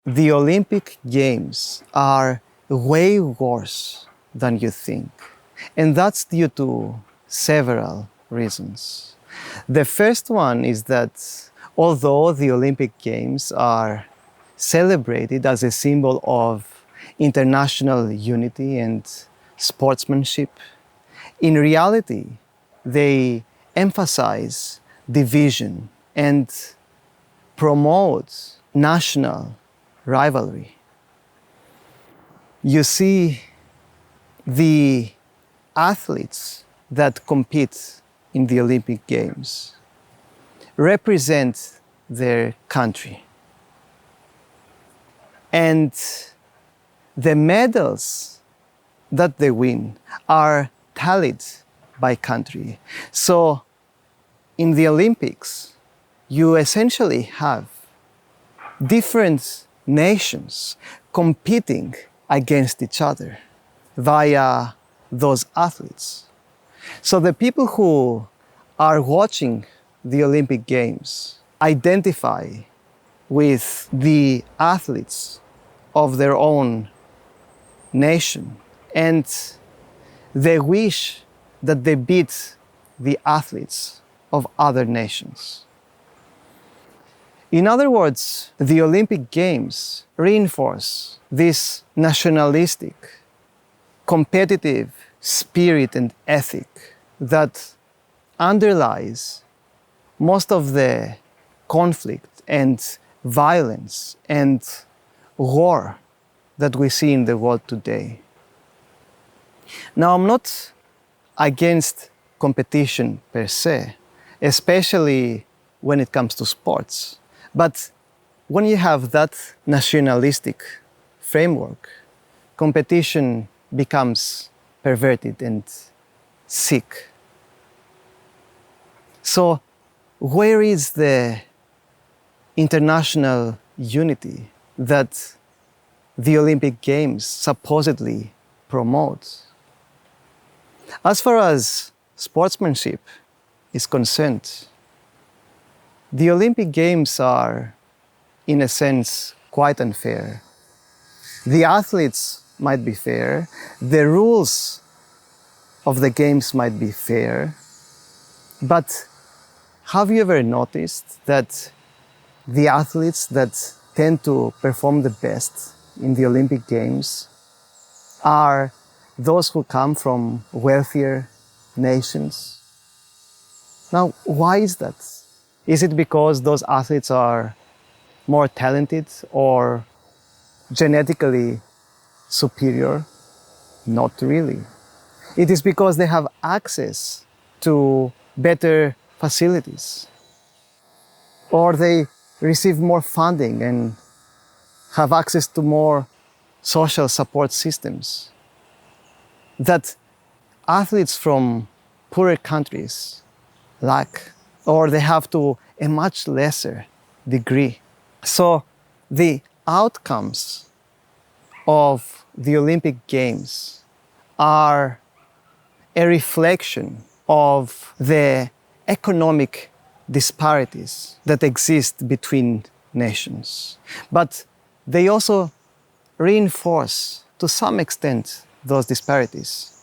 The Olympic Games are way worse than you think. And that's due to several reasons. The first one is that although the Olympic Games are celebrated as a symbol of international unity and sportsmanship, in reality, they emphasize division and promote national rivalry. You see, the athletes that compete in the Olympic Games represent their country. And the medals that they win are tallied by country. So in the Olympics, you essentially have different nations competing against each other via those athletes. So the people who are watching the Olympic Games identify with the athletes of their own nation, and they wish that they beat the athletes of other nations. In other words, the Olympic Games reinforce this nationalistic, competitive spirit and ethic that underlies most of the conflict and violence and war that we see in the world today. Now, I'm not against competition per se, especially when it comes to sports. But when you have that nationalistic framework, competition becomes perverted and sick. So, where is the international unity that the Olympic Games supposedly promote? As far as sportsmanship is concerned, the Olympic Games are, in a sense, quite unfair. The athletes might be fair, the rules of the games might be fair, but have you ever noticed that the athletes that tend to perform the best in the Olympic Games are those who come from wealthier nations? Now, why is that? Is it because those athletes are more talented or genetically superior? Not really. It is because they have access to better facilities, or they receive more funding and have access to more social support systems that athletes from poorer countries lack, or they have to a much lesser degree. So the outcomes of the Olympic Games are a reflection of the economic disparities that exist between nations. But they also reinforce, to some extent, those disparities,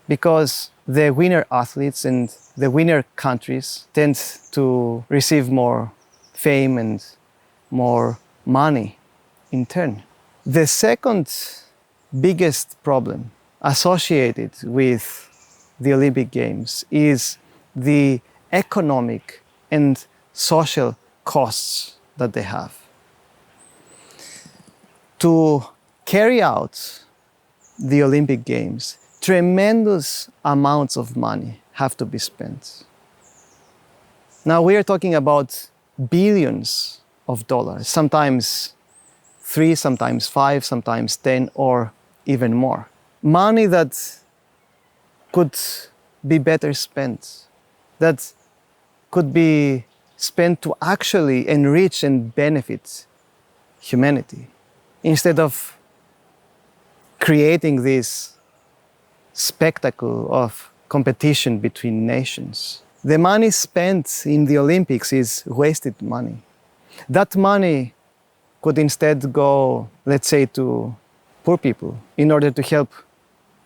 because the winner athletes and the winner countries tend to receive more fame and more money in turn. The second biggest problem associated with the Olympic Games is the economic and social costs that they have. To carry out the Olympic Games, tremendous amounts of money have to be spent. Now we are talking about billions of dollars, sometimes 3, sometimes 5, sometimes 10, or even more. Money that could be better spent, that could be spent to actually enrich and benefit humanity, instead of creating this spectacle of competition between nations. The money spent in the Olympics is wasted money. That money could instead go, let's say, to poor people in order to help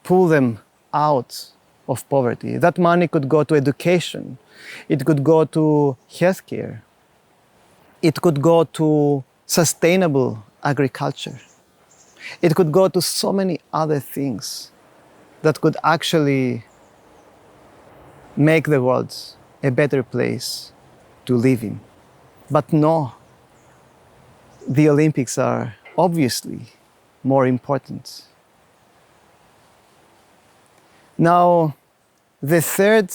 pull them out of poverty. That money could go to education, it could go to healthcare, it could go to sustainable agriculture, it could go to so many other things that could actually make the world a better place to live in. But no, the Olympics are obviously more important. Now, the third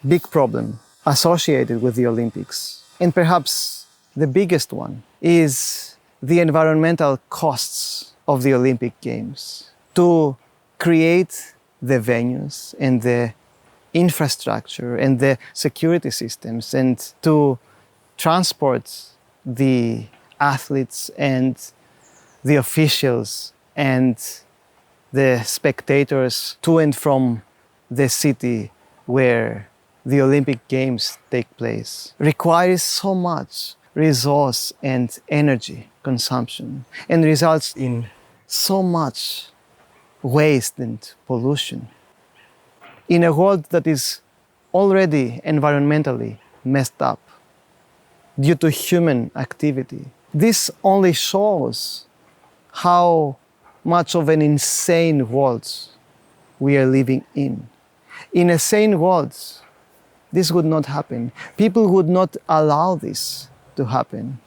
big problem associated with the Olympics, and perhaps the biggest one, is the environmental costs of the Olympic Games. To create the venues and the infrastructure and the security systems, and to transport the athletes and the officials and the spectators to and from the city where the Olympic Games take place requires so much resource and energy consumption and results in so much waste and pollution. In a world that is already environmentally messed up due to human activity, this only shows how much of an insane world we are living in. In a sane world, this would not happen. People would not allow this to happen.